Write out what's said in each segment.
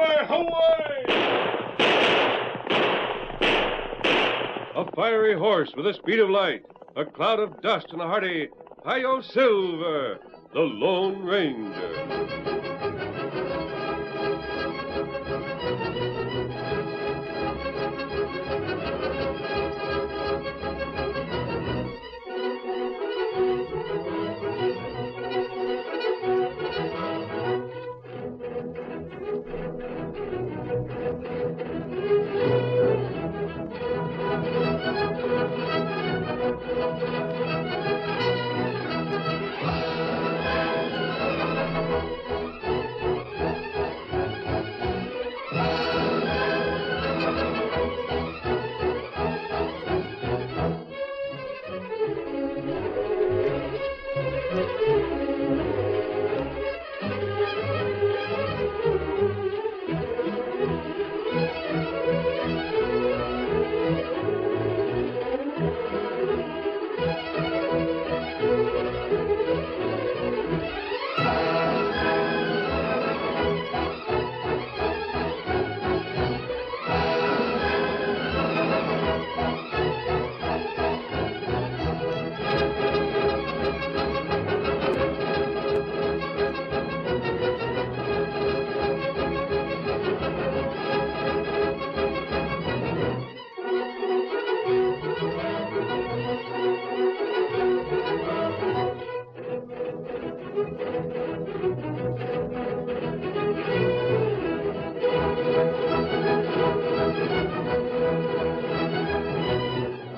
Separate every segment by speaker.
Speaker 1: Silver, away!
Speaker 2: A fiery horse with the speed of light, a cloud of dust, and a hearty Hi-Yo Silver, the Lone Ranger.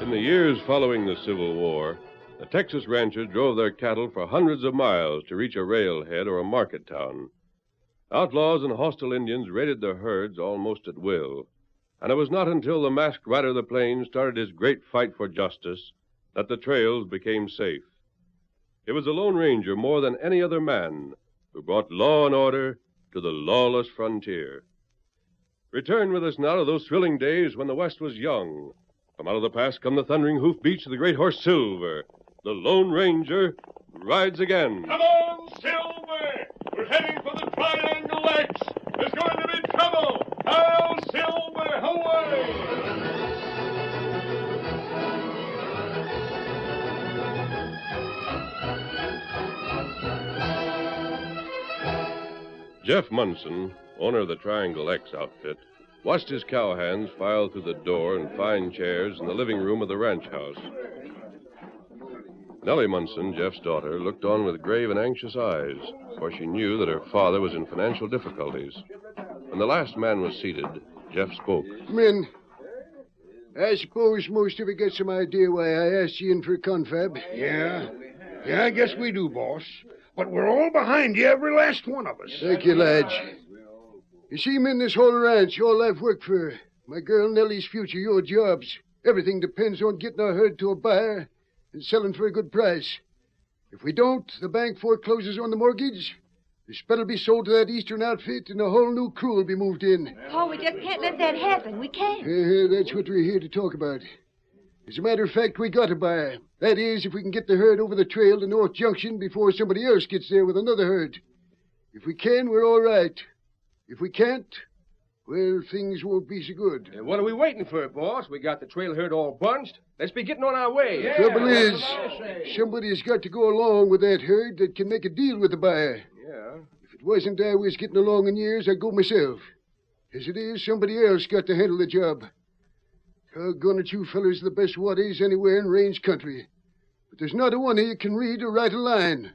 Speaker 2: In the years following the Civil War, the Texas ranchers drove their cattle for hundreds of miles to reach a railhead or a market town. Outlaws and hostile Indians raided their herds almost at will, and it was not until the masked rider of the plains started his great fight for justice that the trails became safe. It was the Lone Ranger more than any other man who brought law and order to the lawless frontier. Return with us now to those thrilling days when the West was young. From out of the past come the thundering hoofbeats of the great horse Silver. The Lone Ranger rides again.
Speaker 1: Come on, Silver! We're heading for the Triangle X. There's going to be trouble. I'll Silver, away!
Speaker 2: Jeff Munson, owner of the Triangle X outfit, watched his cowhands file through the door and fine chairs in the living room of the ranch house. Nellie Munson, Jeff's daughter, looked on with grave and anxious eyes, for she knew that her father was in financial difficulties. When the last man was seated, Jeff spoke.
Speaker 3: Men, I suppose most of you got some idea why I asked you in for a confab.
Speaker 4: Yeah, I guess we do, boss. But we're all behind you, every last one of us.
Speaker 3: Thank you, lads. You see, men, this whole ranch, all I've worked for. My girl Nellie's future, your jobs. Everything depends on getting our herd to a buyer and selling for a good price. If we don't, the bank forecloses on the mortgage. The spread will be sold to that eastern outfit, and a whole new crew will be moved in.
Speaker 5: Paul, we just can't let that happen. We can't.
Speaker 3: That's what we're here to talk about. As a matter of fact, we got a buyer. That is, if we can get the herd over the trail to North Junction before somebody else gets there with another herd. If we can, we're all right. If we can't, well, things won't be so good.
Speaker 6: What are we waiting for, boss? We got the trail herd all bunched. Let's be getting on our way.
Speaker 3: The trouble is, somebody's got to go along with that herd that can make a deal with the buyer.
Speaker 6: Yeah.
Speaker 3: If it wasn't I was getting along in years, I'd go myself. As it is, somebody else got to handle the job. Doggone it, you fellas are the best waddies anywhere in range country. But there's not a one of you can read or write a line.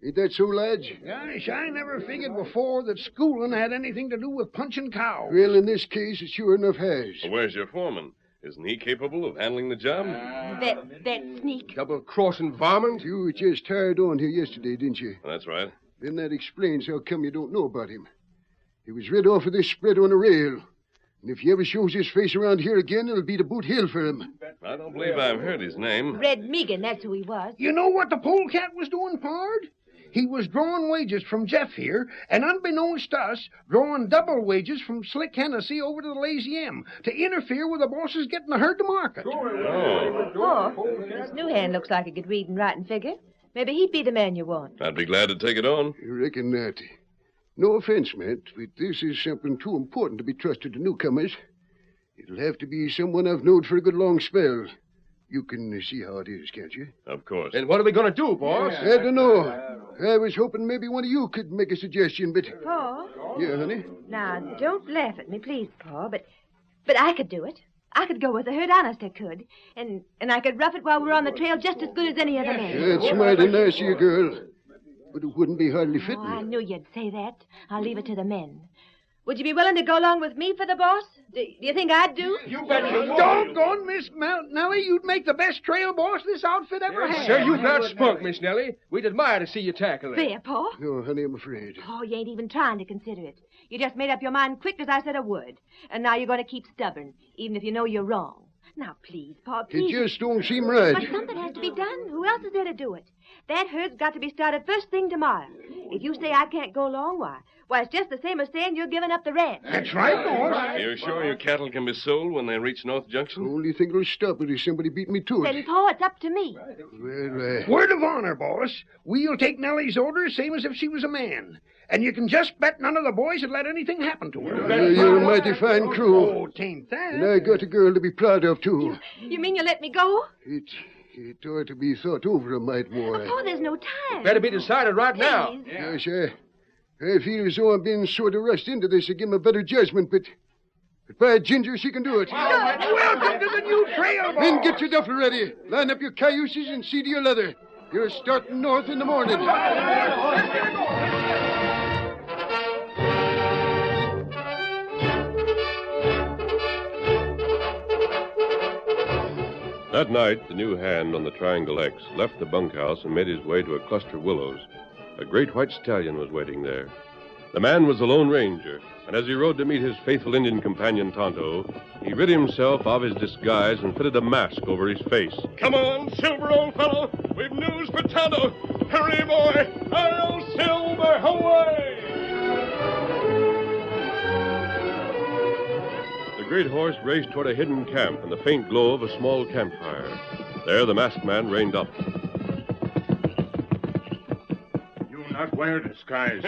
Speaker 3: Ain't that so, lads?
Speaker 4: Gosh, I never figured before that schooling had anything to do with punching cows.
Speaker 3: Well, in this case, it sure enough has.
Speaker 2: Well, where's your foreman? Isn't he capable of handling the job?
Speaker 5: That sneak.
Speaker 6: Double-crossing varmint?
Speaker 3: You were just hired on here yesterday, didn't you?
Speaker 2: That's right.
Speaker 3: Then that explains how come you don't know about him. He was rid off of this spread on a rail. And if he ever shows his face around here again, it'll be to boot hill for him.
Speaker 2: I don't believe I've heard his name.
Speaker 5: Red Megan, that's who he was.
Speaker 4: You know what the polecat was doing, Pard? He was drawing wages from Jeff here, and unbeknownst to us, drawing double wages from Slick Hennessy over to the Lazy M to interfere with the bosses getting the herd to market.
Speaker 5: Oh, this new hand looks like he could read and write and figure. Maybe he'd be the man you want.
Speaker 2: I'd be glad to take it on.
Speaker 3: You reckon that? No offense meant, but this is something too important to be trusted to newcomers. It'll have to be someone I've known for a good long spell. You can see how it is, can't you?
Speaker 2: Of course.
Speaker 6: And what are we going to do, boss?
Speaker 3: I don't know. I was hoping maybe one of you could make a suggestion, but...
Speaker 5: Pa?
Speaker 3: Yeah, honey?
Speaker 5: Now, don't laugh at me, please, Pa, but I could do it. I could go with the herd, honest I could. And I could rough it while we're on the trail just as good as any other man.
Speaker 3: That's mighty nice of you, girl. But it wouldn't be hardly fitting.
Speaker 5: Oh, I knew you'd say that. I'll leave it to the men. Would you be willing to go along with me for the boss? Do you think I'd do?
Speaker 6: You bet you would.
Speaker 4: Doggone, Miss Nellie, you'd make the best trail boss this outfit ever had.
Speaker 6: Sir, you've got spunk, Miss Nellie. We'd admire to see you tackle it.
Speaker 5: There, Pa.
Speaker 3: No, honey, I'm afraid.
Speaker 5: Oh, you ain't even trying to consider it. You just made up your mind quick as I said a word. And now you're going to keep stubborn, even if you know you're wrong. Now, please, Pa, please.
Speaker 3: It just don't seem right.
Speaker 5: But something has to be done. Who else is there to do it? That herd's got to be started first thing tomorrow. If you say I can't go along, why, it's just the same as saying you're giving up the ranch.
Speaker 4: That's right, boss.
Speaker 2: Are you sure your cattle can be sold when they reach North Junction?
Speaker 3: The only thing that'll stop it is somebody beat me to it.
Speaker 5: Then, Pa, it's up to me.
Speaker 3: Well,
Speaker 4: Word of honor, boss. We'll take Nellie's orders same as if she was a man. And you can just bet none of the boys would let anything happen to her.
Speaker 3: You're a mighty fine crew.
Speaker 4: Oh, tain't that.
Speaker 3: And I got a girl to be proud of, too.
Speaker 5: You mean you let me go?
Speaker 3: It ought to be thought over a mite more.
Speaker 5: Pa, there's no time.
Speaker 6: Better be decided right now.
Speaker 5: Please.
Speaker 3: Yes, I feel as though I'm being sort of rushed into this to give him a better judgment, but by ginger, she can do it.
Speaker 4: Welcome to the new trail, boss.
Speaker 3: Men, get your duffel ready. Line up your cayuses and see to your leather. You're starting north in the morning.
Speaker 2: That night, the new hand on the Triangle X left the bunkhouse and made his way to a cluster of willows. A great white stallion was waiting there. The man was the Lone Ranger, and as he rode to meet his faithful Indian companion, Tonto, he rid himself of his disguise and fitted a mask over his face.
Speaker 1: Come on, Silver, old fellow. We've news for Tonto. Hurry, boy. I'll Silver, away!
Speaker 2: The great horse raced toward a hidden camp in the faint glow of a small campfire. There, the masked man reined up.
Speaker 1: You not wear disguise.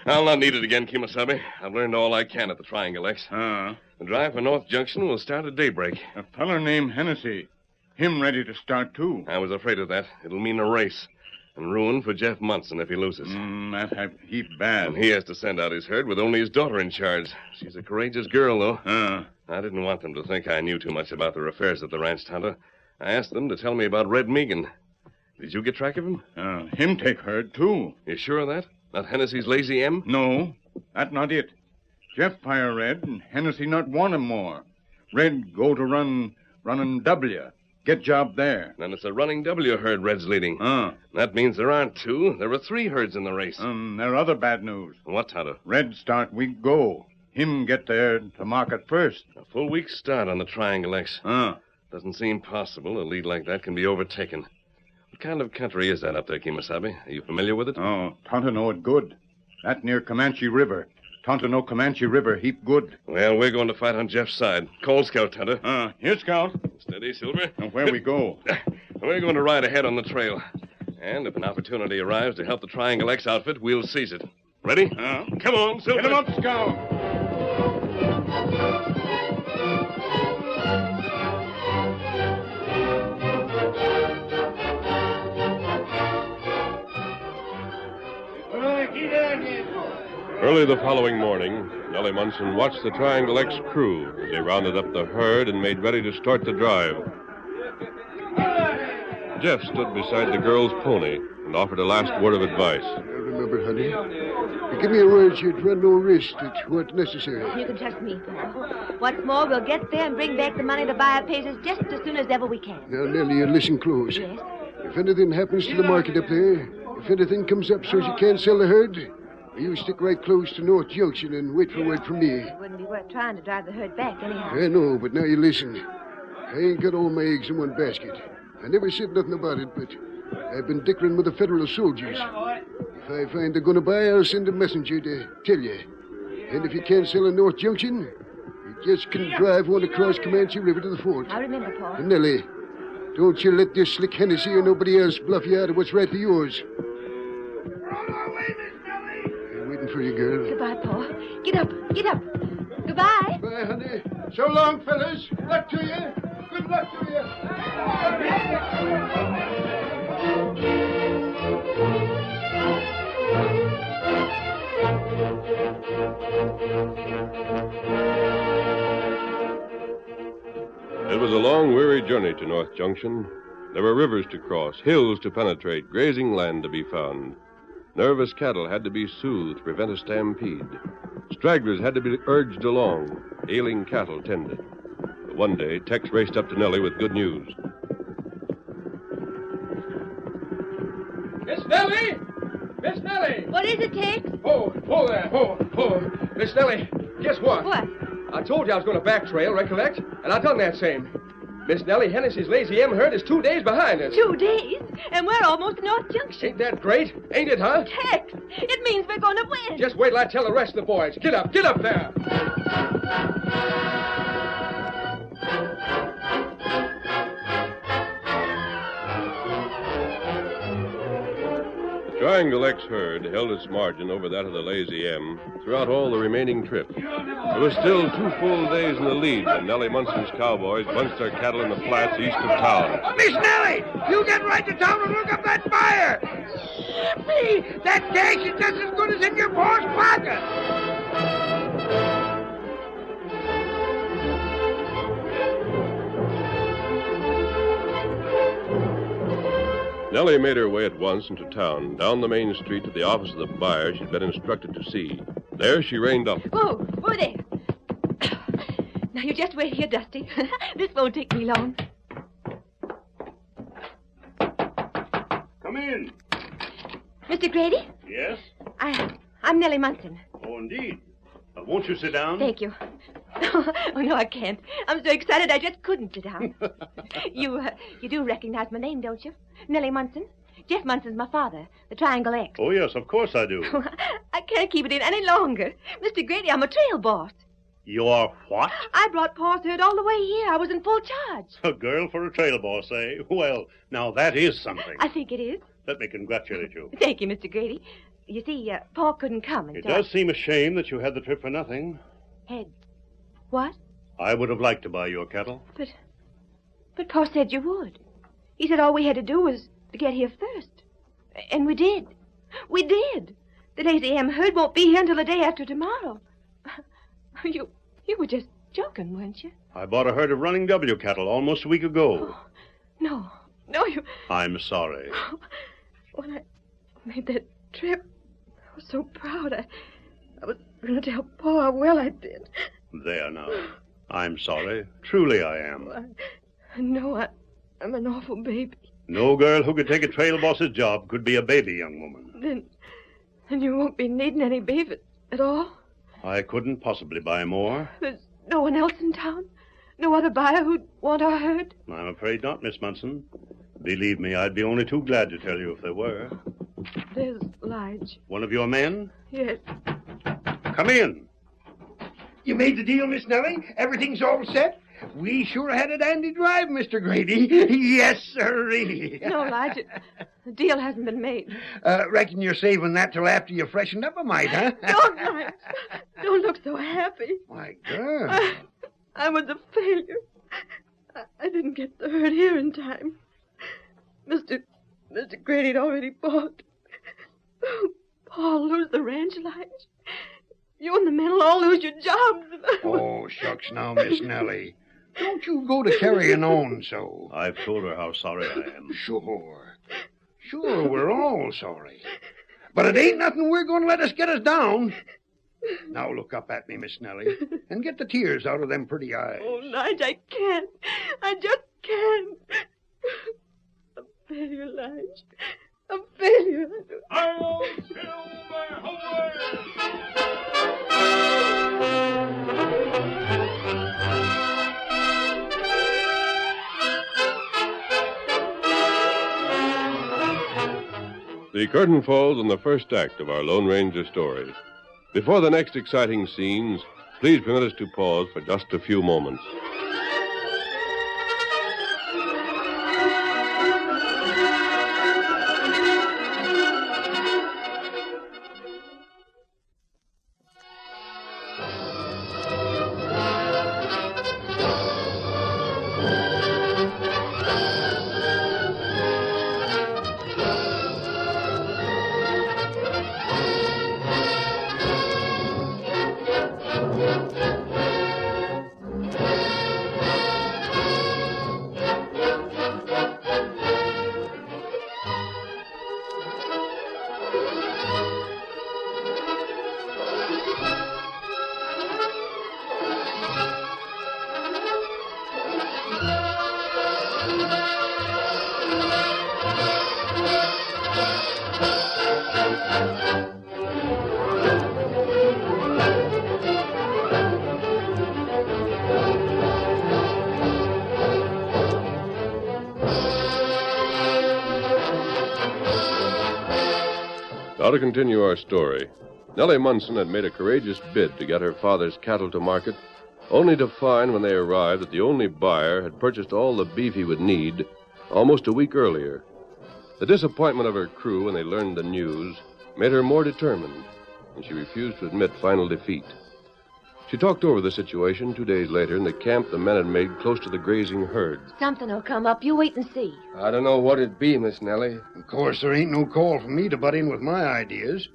Speaker 7: I'll not need it again, Kimasabi. I've learned all I can at the Triangle X.
Speaker 1: Ah.
Speaker 7: The drive for North Junction will start at daybreak.
Speaker 1: A feller named Hennessy. Him ready to start, too.
Speaker 7: I was afraid of that. It'll mean a race. And ruin for Jeff Munson if he loses.
Speaker 1: That have heap bad.
Speaker 7: And he has to send out his herd with only his daughter in charge. She's a courageous girl, though.
Speaker 1: Ah.
Speaker 7: I didn't want them to think I knew too much about their affairs at the ranch, Tonto. I asked them to tell me about Red Meegan. Did you get track of him?
Speaker 1: Him take herd, too.
Speaker 7: You sure of that? Not Hennessy's Lazy M?
Speaker 1: No, that not it. Jeff fire Red, and Hennessy not want him more. Red go to running W. Get job there.
Speaker 7: Then it's a running W herd Red's leading. That means there aren't two. There are 3 herds in the race.
Speaker 1: There other bad news.
Speaker 7: What, Tonto?
Speaker 1: Red start week go. Him get there to market first.
Speaker 7: A full week's start on the Triangle X. Doesn't seem possible a lead like that can be overtaken. What kind of country is that up there, Kimasabi? Are you familiar with it?
Speaker 1: Oh, Tonto know it good. That near Comanche River. Tonto know Comanche River heap good.
Speaker 7: Well, we're going to fight on Jeff's side. Call Scout, Tonto.
Speaker 1: Here, Scout.
Speaker 7: Steady, Silver.
Speaker 1: Now, where we go?
Speaker 7: We're going to ride ahead on the trail. And if an opportunity arrives to help the Triangle X outfit, we'll seize it. Ready? Come on, Silver.
Speaker 1: Get him up, Scout.
Speaker 2: Early the following morning, Nellie Munson watched the Triangle X crew as they rounded up the herd and made ready to start the drive. Jeff stood beside the girl's pony and offered a last word of advice.
Speaker 3: Remember, honey, you give me a word you'd run no risk that weren't necessary.
Speaker 5: You can trust me, Pa. What's more, we'll get there and bring back the money to buy our places just as soon as ever we can.
Speaker 3: Now, Nellie, you listen close.
Speaker 5: Yes?
Speaker 3: If anything happens to the market up there, if anything comes up so you can't sell the herd, you stick right close to North Junction and wait for word from me.
Speaker 5: It wouldn't be worth trying to drive the herd back anyhow.
Speaker 3: I know, but now you listen. I ain't got all my eggs in one basket. I never said nothing about it, but I've been dickering with the federal soldiers. If I find they're going to buy, I'll send a messenger to tell you. And if you can't sell in North Junction, you just can drive one across Comanche River to the fort.
Speaker 5: I remember, Pa.
Speaker 3: And Nellie, don't you let this slick Hennessy or nobody else bluff you out of what's rightly yours.
Speaker 4: We're on our way, Miss Nellie.
Speaker 3: I'm waiting for for you, girl.
Speaker 5: Goodbye, Pa. Get up. Get up. Goodbye.
Speaker 3: Bye, honey. So long, fellas. Luck to you. Good luck to you.
Speaker 2: It was a long, weary journey to North Junction. There were rivers to cross, hills to penetrate, grazing land to be found. Nervous cattle had to be soothed to prevent a stampede. Stragglers had to be urged along, ailing cattle tended. But one day, Tex raced up to Nellie with good news.
Speaker 6: Miss Nellie! Miss Nellie!
Speaker 5: What is it, Tex?
Speaker 6: Oh there. Oh. Miss Nellie, guess what?
Speaker 5: What?
Speaker 6: I told you I was going to back trail, recollect? And I done that same. Miss Nellie Hennessy's Lazy M herd is 2 days behind us.
Speaker 5: 2 days? And we're almost at North Junction.
Speaker 6: Ain't that great? Ain't it, huh?
Speaker 5: Tex, it means we're going to win.
Speaker 6: Just wait till I tell the rest of the boys. Get up there.
Speaker 2: Triangle X herd held its margin over that of the Lazy M throughout all the remaining trip. There was still 2 full days in the lead when Nellie Munson's cowboys bunched their cattle in the flats east of town.
Speaker 4: Miss Nellie, you get right to town and look up that fire. Yippee! That cash is just as good as in your boss' pocket.
Speaker 2: Nellie made her way at once into town, down the main street to the office of the buyer she'd been instructed to see. There she reined up.
Speaker 5: Whoa there. Now, you just wait here, Dusty. This won't take me long.
Speaker 1: Come in.
Speaker 5: Mr. Grady?
Speaker 1: Yes?
Speaker 5: I'm Nellie Munson.
Speaker 1: Oh, indeed. Won't you sit down?
Speaker 5: Thank you. Oh, no, I can't. I'm so excited I just couldn't sit down. You do recognize my name, don't you? Nellie Munson. Jeff Munson's my father, the Triangle X.
Speaker 1: Oh, yes, of course I do.
Speaker 5: I can't keep it in any longer. Mr. Grady, I'm a trail boss.
Speaker 1: You are what?
Speaker 5: I brought Pa's herd all the way here. I was in full charge.
Speaker 1: A girl for a trail boss, eh? Well, now that is something.
Speaker 5: I think it is.
Speaker 1: Let me congratulate you.
Speaker 5: Thank you, Mr. Grady. You see, Pa couldn't come, and
Speaker 1: It
Speaker 5: so
Speaker 1: does seem a shame that you had the trip for nothing.
Speaker 5: Had what?
Speaker 1: I would have liked to buy your cattle.
Speaker 5: But Pa said you would. He said all we had to do was to get here first. And we did. We did. The Lazy M herd won't be here until the day after tomorrow. You were just joking, weren't you?
Speaker 1: I bought a herd of running W cattle almost a week ago.
Speaker 5: Oh, no, you...
Speaker 1: I'm sorry.
Speaker 5: When I made that trip, I was so proud. I was going to tell Pa how well I did.
Speaker 1: There now. I'm sorry. Truly I am.
Speaker 5: I know I'm an awful baby.
Speaker 1: No girl who could take a trail boss's job could be a baby, young woman.
Speaker 5: Then you won't be needing any beef at all?
Speaker 1: I couldn't possibly buy more.
Speaker 5: There's no one else in town? No other buyer who'd want our herd?
Speaker 1: I'm afraid not, Miss Munson. Believe me, I'd be only too glad to tell you if there were.
Speaker 5: There's Lige.
Speaker 1: One of your men?
Speaker 5: Yes.
Speaker 1: Come in.
Speaker 4: You made the deal, Miss Nellie? Everything's all set? We sure had a dandy drive, Mr. Grady. Yes, sirree.
Speaker 5: No, Lige, the deal hasn't been made.
Speaker 4: Reckon you're saving that till after you freshened up a mite, huh?
Speaker 5: Don't, Lige. Don't look so happy.
Speaker 4: My girl.
Speaker 5: I was a failure. I didn't get the herd here in time. Mr. Grady'd already bought. Paul lose the ranch, Lige. You and the men'll all lose your jobs.
Speaker 4: Oh, shucks now, Miss Nellie. Don't you go to carrying on so.
Speaker 1: I've told her how sorry I am.
Speaker 4: Sure, we're all sorry. But it ain't nothing we're going to let us get us down. Now look up at me, Miss Nellie, and get the tears out of them pretty eyes.
Speaker 5: Oh, Lige, I can't. I just can't. A failure, Lige. A failure.
Speaker 1: I'll Silver
Speaker 2: The curtain falls on the first act of our Lone Ranger story. Before the next exciting scenes, please permit us to pause for just a few moments. Now to continue our story. Nellie Munson had made a courageous bid to get her father's cattle to market, only to find when they arrived that the only buyer had purchased all the beef he would need almost a week earlier. The disappointment of her crew when they learned the news made her more determined, and she refused to admit final defeat. She talked over the situation 2 days later in the camp the men had made close to the grazing herd.
Speaker 5: Something will come up. You wait and see.
Speaker 6: I don't know what it'd be, Miss Nellie.
Speaker 4: Of course, there ain't no call for me to butt in with my ideas,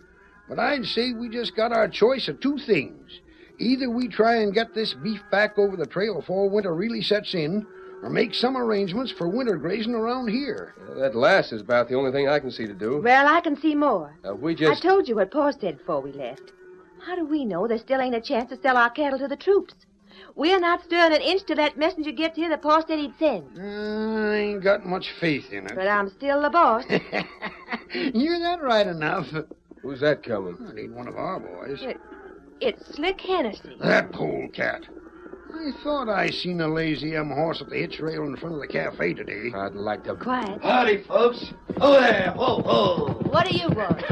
Speaker 4: but I'd say we just got our choice of two things. Either we try and get this beef back over the trail before winter really sets in, or make some arrangements for winter grazing around here.
Speaker 6: That last is about the only thing I can see to do.
Speaker 5: Well, I can see more.
Speaker 6: We just...
Speaker 5: I told you what Pa said before we left. How do we know there still ain't a chance to sell our cattle to the troops? We're not stirring an inch till that messenger gets here that Pa said he'd send.
Speaker 4: I ain't got much faith in it.
Speaker 5: But I'm still the boss.
Speaker 4: You're that right enough.
Speaker 6: Who's that coming?
Speaker 4: It ain't one of our boys.
Speaker 5: It's Slick Hennessy.
Speaker 4: That polecat. I thought I seen a Lazy M horse at the hitch rail in front of the cafe today.
Speaker 6: I'd like to...
Speaker 5: Quiet.
Speaker 8: Howdy, folks. Oh, there. Whoa, whoa.
Speaker 5: What do you want?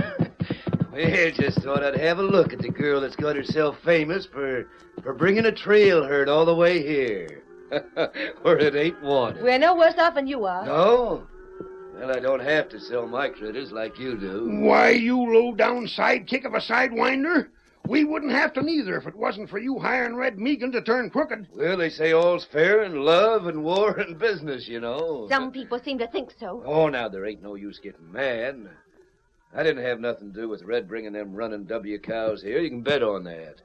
Speaker 8: Well, just thought I'd have a look at the girl that's got herself famous for bringing a trail herd all the way here. Where it ain't wanted.
Speaker 5: We're no worse off than you are.
Speaker 8: No? Well, I don't have to sell my critters like you do.
Speaker 4: Why, you low-down sidekick of a sidewinder? We wouldn't have to neither if it wasn't for you hiring Red Meegan to turn crooked.
Speaker 8: Well, they say all's fair in love and war and business, you know.
Speaker 5: Some people seem to think so.
Speaker 8: Oh, now, there ain't no use getting mad. I didn't have nothing to do with Red bringing them running W cows here. You can bet on that.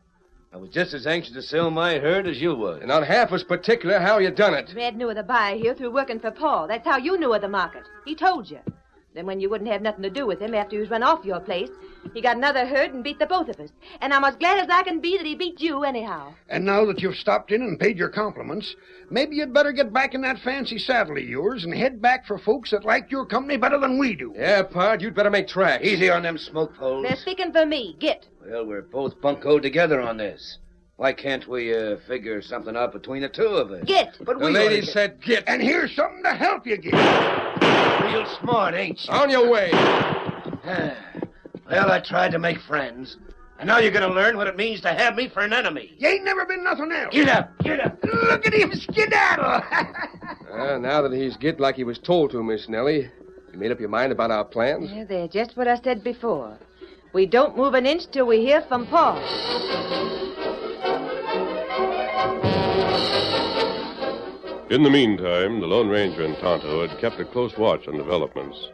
Speaker 8: I was just as anxious to sell my herd as you was.
Speaker 6: And not half as particular how you done it.
Speaker 5: Red knew of the buyer here through working for Paul. That's how you knew of the market. He told you. Then when you wouldn't have nothing to do with him after he was run off your place, he got another herd and beat the both of us. And I'm as glad as I can be that he beat you anyhow.
Speaker 4: And now that you've stopped in and paid your compliments, maybe you'd better get back in that fancy saddle of yours and head back for folks that like your company better than we do.
Speaker 6: Yeah, Pard, you'd better make tracks.
Speaker 8: Easy on them smoke poles.
Speaker 5: They're speaking for me. Get.
Speaker 8: Well, we're both buncoed together on this. Why can't we figure something out between the two of us?
Speaker 5: Get.
Speaker 8: But
Speaker 6: The
Speaker 8: we
Speaker 6: lady
Speaker 8: oughta get-
Speaker 6: said get.
Speaker 4: And here's something to help you get.
Speaker 8: Real smart, ain't you?
Speaker 6: On your way.
Speaker 8: Well, I tried to make friends. And now you're going to learn what it means to have me for an enemy.
Speaker 4: You ain't never been nothing else.
Speaker 8: Get up, get up.
Speaker 4: Look at him skedaddle.
Speaker 6: Now that he's get like he was told to, Miss Nellie, you made up your mind about our plans?
Speaker 5: Yeah, they're just what I said before. We don't move an inch till we hear from Paul.
Speaker 2: In the meantime, the Lone Ranger and Tonto had kept a close watch on developments.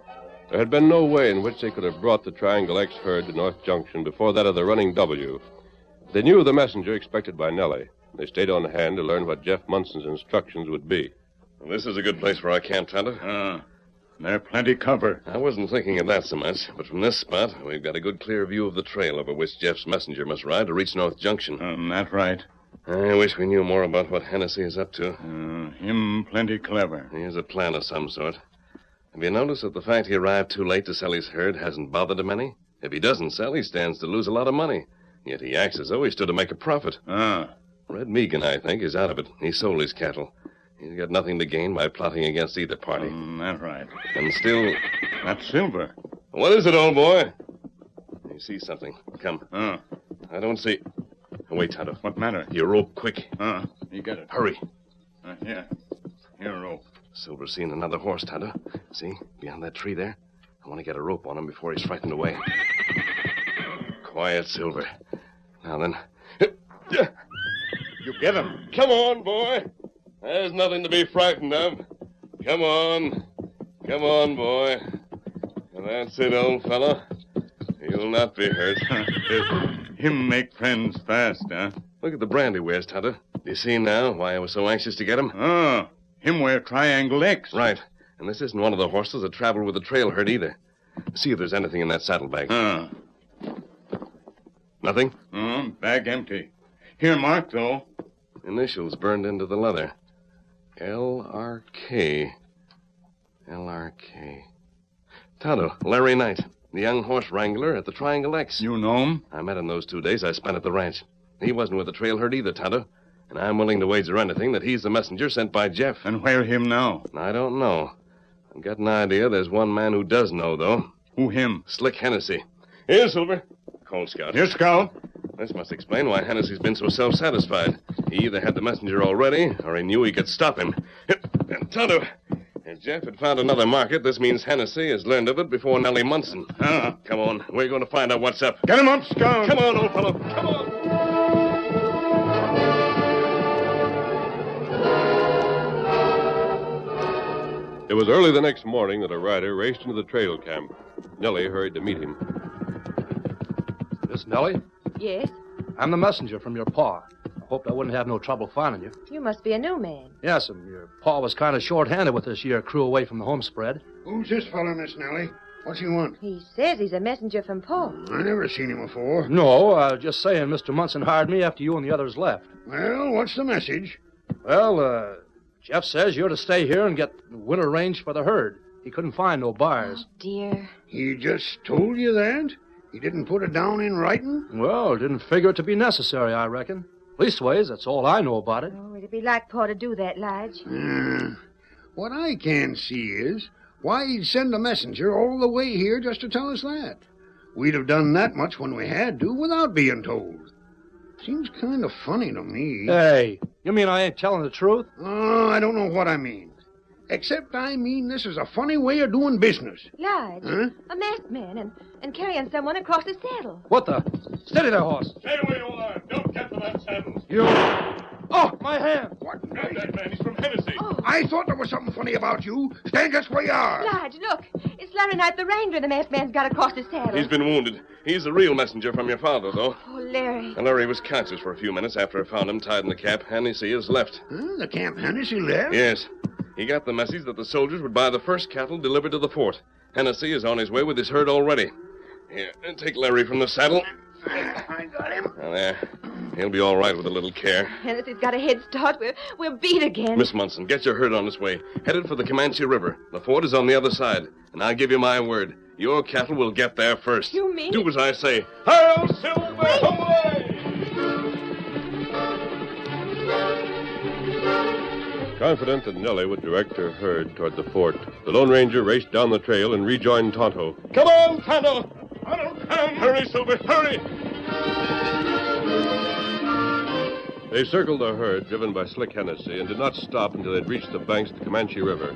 Speaker 2: There had been no way in which they could have brought the Triangle X herd to North Junction before that of the Running W. They knew of the messenger expected by Nellie. They stayed on hand to learn what Jeff Munson's instructions would be.
Speaker 7: Well, this is a good place for our camp, Tonto.
Speaker 1: There's plenty cover.
Speaker 7: I wasn't thinking of that so much, but from this spot, we've got a good clear view of the trail over which Jeff's messenger must ride to reach North Junction.
Speaker 1: That's right.
Speaker 7: I wish we knew more about what Hennessy is up to.
Speaker 1: Him plenty clever.
Speaker 7: He has a plan of some sort. Have you noticed that the fact he arrived too late to sell his herd hasn't bothered him any? If he doesn't sell, he stands to lose a lot of money. Yet he acts as though he stood to make a profit. Red Meegan, I think, is out of it. He sold his cattle. He's got nothing to gain by plotting against either party.
Speaker 1: That's right.
Speaker 7: And still...
Speaker 1: That's Silver.
Speaker 7: What is it, old boy? I see something. Come. I don't see... Wait, Tonto.
Speaker 1: What matter?
Speaker 7: Your rope, quick.
Speaker 1: You get it.
Speaker 7: Hurry.
Speaker 1: Here. Here, rope.
Speaker 7: Silver's seen another horse, Tonto. See? Beyond that tree there. I want to get a rope on him before he's frightened away. Quiet, Silver. Now then.
Speaker 1: You get him.
Speaker 7: Come on, boy. There's nothing to be frightened of. Come on. Come on, boy. That's it, old fellow. You'll not be hurt.
Speaker 1: Him make friends fast, huh?
Speaker 7: Look at the brand he wears, Tonto. Do you see now why I was so anxious to get him?
Speaker 1: Him wear Triangle X.
Speaker 7: Right. And this isn't one of the horses that traveled with the trail herd either. See if there's anything in that saddlebag. Nothing?
Speaker 1: Bag empty. Here, Mark, though.
Speaker 7: Initials burned into the leather. L.R.K. L.R.K. Tonto, Larry Knight, the young horse wrangler at the Triangle X.
Speaker 9: You know him?
Speaker 7: I met him those 2 days I spent at the ranch. He wasn't with the trail herd either, Tonto. And I'm willing to wager anything that he's the messenger sent by Jeff.
Speaker 9: And where him now?
Speaker 7: I don't know. I've got an idea there's one man who does know, though.
Speaker 9: Who him?
Speaker 7: Slick Hennessy. Here, Silver. Cold Scout.
Speaker 9: Here, Scout.
Speaker 7: This must explain why Hennessy's been so self-satisfied. He either had the messenger already, or he knew he could stop him. And Tonto, if Jeff had found another market, this means Hennessy has learned of it before Nellie Munson. Come on, we're going to find out what's up.
Speaker 9: Get him up, Scout.
Speaker 7: Come on, old fellow. Come on.
Speaker 2: It was early the next morning that a rider raced into the trail camp. Nellie hurried to meet him.
Speaker 10: Miss Nellie,
Speaker 5: Yes?
Speaker 10: I'm the messenger from your pa. I hoped I wouldn't have no trouble finding you.
Speaker 5: You must be a new man.
Speaker 10: Yes, your pa was kind of short-handed with this year crew away from the home spread.
Speaker 4: Who's this fellow, Miss Nellie? What's he want?
Speaker 5: He says he's a messenger from Pa.
Speaker 4: I never seen him before.
Speaker 10: No, just saying Mr. Munson hired me after you and the others left.
Speaker 4: Well, what's the message?
Speaker 10: Well, Jeff says you're to stay here and get winter range for the herd. He couldn't find no buyers.
Speaker 5: Oh, dear.
Speaker 4: He just told you that? He didn't put it down in writing?
Speaker 10: Well, didn't figure it to be necessary, I reckon. Leastways, that's all I know about it.
Speaker 5: Oh, it'd be like Pa to do that, Lige.
Speaker 4: What I can't see is why he'd send a messenger all the way here just to tell us that. We'd have done that much when we had to without being told. Seems kind of funny to me.
Speaker 10: Hey, you mean I ain't telling the truth?
Speaker 4: Oh, I don't know what I mean. Except I mean this is a funny way of doing business.
Speaker 5: Lige,
Speaker 4: Huh?
Speaker 5: a masked man and carrying someone across the saddle.
Speaker 10: What the? Steady there, horse.
Speaker 1: Stay away, old iron. Don't get to that saddle.
Speaker 10: You... Oh, my hand.
Speaker 4: What?
Speaker 1: Grab that man. He's from Hennessy.
Speaker 5: Oh,
Speaker 4: I thought there was something funny about you. Stand just where you are.
Speaker 5: Lige, look. It's Larry Knight, the wrangler the masked man's got across his saddle.
Speaker 7: He's been wounded. He's the real messenger from your father, though.
Speaker 5: Oh, Larry.
Speaker 7: And Larry was conscious for a few minutes after I found him tied in the cap. Hennessy has left.
Speaker 4: Huh? The Camp Hennessy left?
Speaker 7: Yes. He got the message that the soldiers would buy the first cattle delivered to the fort. Hennessy is on his way with his herd already. Here, take Larry from the saddle.
Speaker 4: I got him.
Speaker 7: Now, there. He'll be all right with a little care.
Speaker 5: Hennessy's got a head start. We're beat again.
Speaker 7: Miss Munson, get your herd on its way. Headed for the Comanche River. The fort is on the other side. And I give you my word. Your cattle will get there first.
Speaker 5: You mean
Speaker 7: Do as I say.
Speaker 1: Hail, Silver! Away!
Speaker 2: Confident that Nellie would direct her herd toward the fort, the Lone Ranger raced down the trail and rejoined Tonto.
Speaker 1: Come on, Tonto! Tonto, come! Hurry, Silver, hurry!
Speaker 2: They circled the herd, driven by Slick Hennessy, and did not stop until they'd reached the banks of the Comanche River.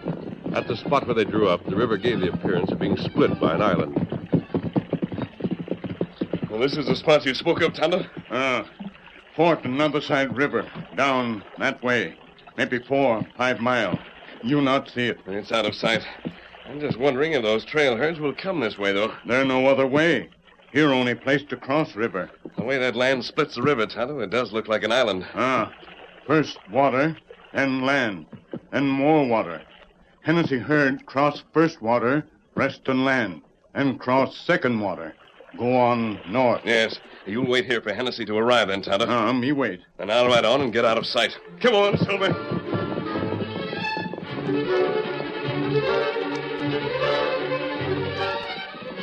Speaker 2: At the spot where they drew up, the river gave the appearance of being split by an island.
Speaker 7: Well, this is the spot you spoke of, Tonto?
Speaker 9: Fort on another side river. Down that way. Maybe 4-5 miles. You not see it.
Speaker 7: It's out of sight. I'm just wondering if those trail herds will come this way, though.
Speaker 9: There no other way. Here only place to cross river.
Speaker 7: The way that land splits the river, Tonto, it does look like an island.
Speaker 9: First water, then land, then more water. Hennessy herd cross first water, rest on land, and cross second water. Go on north.
Speaker 7: Yes. You'll wait here for Hennessy to arrive, then, Tonto.
Speaker 9: Me wait.
Speaker 7: Then I'll ride on and get out of sight. Come on, Silver.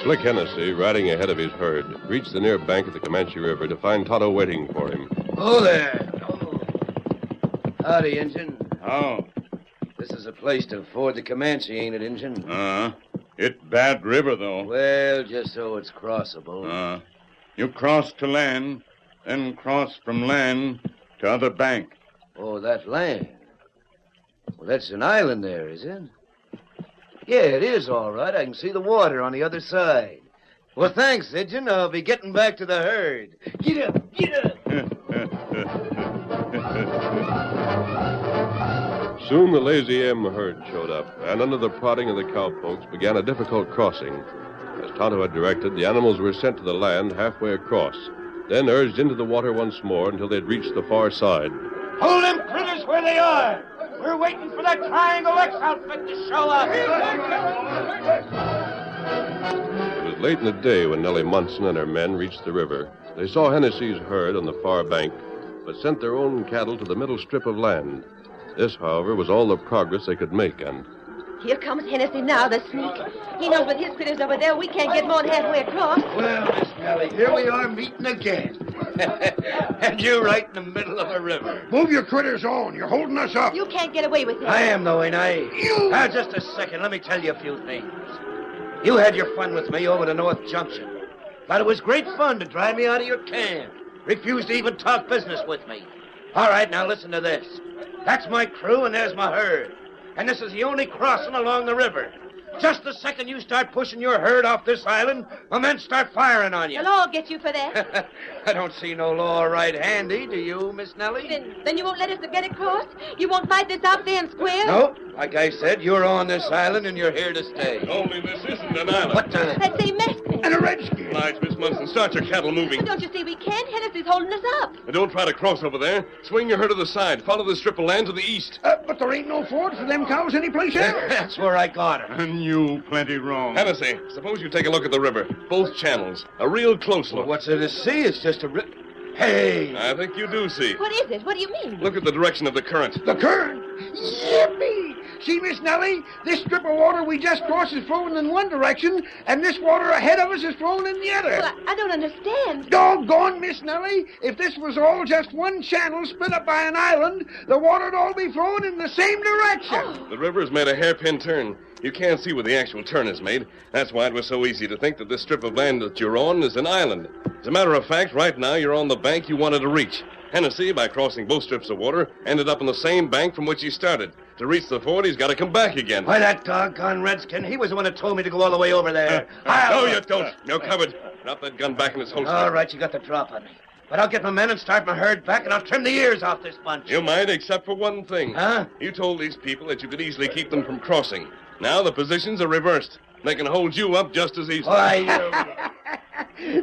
Speaker 2: Slick Hennessy, riding ahead of his herd, reached the near bank of the Comanche River to find Tonto waiting for him.
Speaker 8: Oh, there. Oh. Howdy, Injun.
Speaker 9: Oh.
Speaker 8: This is a place to ford the Comanche, ain't it, Injun?
Speaker 9: It bad river, though.
Speaker 8: Well, just so it's crossable.
Speaker 9: You cross to land, then cross from land to other bank.
Speaker 8: Oh, that land. Well, that's an island there, is it? Yeah, it is all right. I can see the water on the other side. Well, thanks, Injun. I'll be getting back to the herd. Get up, get up.
Speaker 2: Soon the Lazy M herd showed up, and under the prodding of the cowpokes began a difficult crossing. As Tonto had directed, the animals were sent to the land halfway across, then urged into the water once more until they'd reached the far side.
Speaker 11: Hold them critters where they are. We're waiting for that Triangle X outfit to show up.
Speaker 2: It was late in the day when Nellie Munson and her men reached the river. They saw Hennessy's herd on the far bank, but sent their own cattle to the middle strip of land. This, however, was all the progress they could make, and...
Speaker 5: Here comes Hennessy now, the sneak. He knows with his critters over there we can't get more than halfway across.
Speaker 8: Well, Miss Nellie, here we are meeting again. And you right in the middle of a river.
Speaker 4: Move your critters on. You're holding us up.
Speaker 5: You can't get away with it.
Speaker 8: I am, though, ain't I? Now, just a second. Let me tell you a few things. You had your fun with me over to North Junction. Thought it was great fun to drive me out of your camp. Refused to even talk business with me. All right, now listen to this. That's my crew, and there's my herd. And this is the only crossing along the river. Just the second you start pushing your herd off this island, my men start firing on you.
Speaker 5: They'll all get you for that.
Speaker 8: I don't see no law right handy, do you, Miss Nellie?
Speaker 5: Then you won't let us get across? You won't fight this out fair and square?
Speaker 8: Nope. Like I said, you're on this island and you're here to stay.
Speaker 7: Only this isn't an island.
Speaker 8: What the...
Speaker 5: That's a Mexican.
Speaker 4: And a redskin.
Speaker 7: Oblige, Miss Munson. Start your cattle moving.
Speaker 5: But don't you see we can't? Hennessy's holding us up.
Speaker 7: And don't try to cross over there. Swing your herd to the side. Follow the strip of land to the east.
Speaker 4: But there ain't no ford for them cows anyplace else.
Speaker 8: That's where I got her.
Speaker 9: And you plenty wrong.
Speaker 7: Hennessy, suppose you take a look at the river. Both channels. A real close look.
Speaker 8: Well, what's there to see? It's just a... Hey!
Speaker 7: I think you do see.
Speaker 5: What is it? What do you mean?
Speaker 7: Look at the direction of the current.
Speaker 4: The current? Yippee! See, Miss Nellie, this strip of water we just crossed is flowing in one direction, and this water ahead of us is flowing in the other.
Speaker 5: Well, I don't understand.
Speaker 4: Doggone, Miss Nellie. If this was all just one channel split up by an island, the water'd all be flowing in the same direction.
Speaker 5: Oh.
Speaker 7: The river has made a hairpin turn. You can't see where the actual turn is made. That's why it was so easy to think that this strip of land that you're on is an island. As a matter of fact, right now you're on the bank you wanted to reach. Hennessy, by crossing both strips of water, ended up on the same bank from which he started. To reach the ford, he's got to come back again.
Speaker 8: Why, that doggone redskin, he was the one that told me to go all the way over there.
Speaker 7: No, you don't. You're covered. Drop that gun back in its holster.
Speaker 8: All right, you got the drop on me. But I'll get my men and start my herd back, and I'll trim the ears off this bunch.
Speaker 7: You might, except for one thing.
Speaker 8: Huh?
Speaker 7: You told these people that you could easily keep them from crossing. Now the positions are reversed. They can hold you up just as easily.
Speaker 8: Why,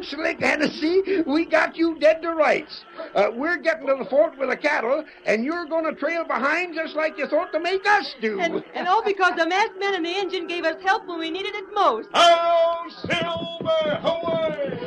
Speaker 4: Slick Hennessy, we got you dead to rights. We're getting to the fort with the cattle, and you're going to trail behind just like you thought to make us do.
Speaker 5: And all because the masked men and the engine gave us help when we needed it most.
Speaker 1: Hail, Silver, away!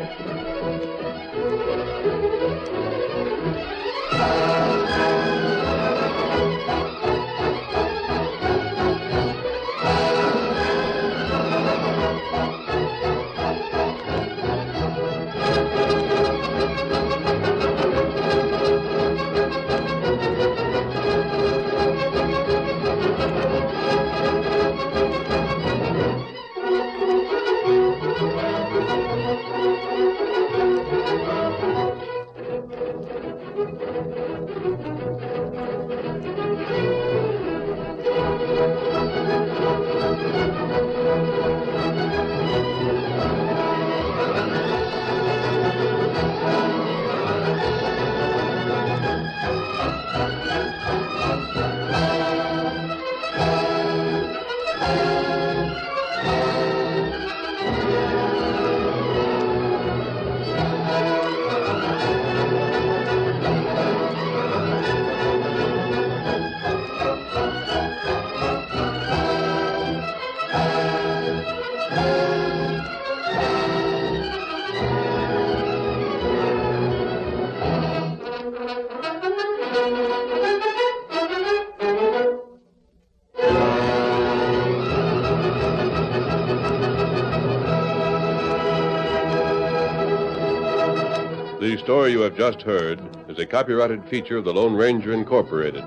Speaker 2: The story you have just heard is a copyrighted feature of the Lone Ranger Incorporated.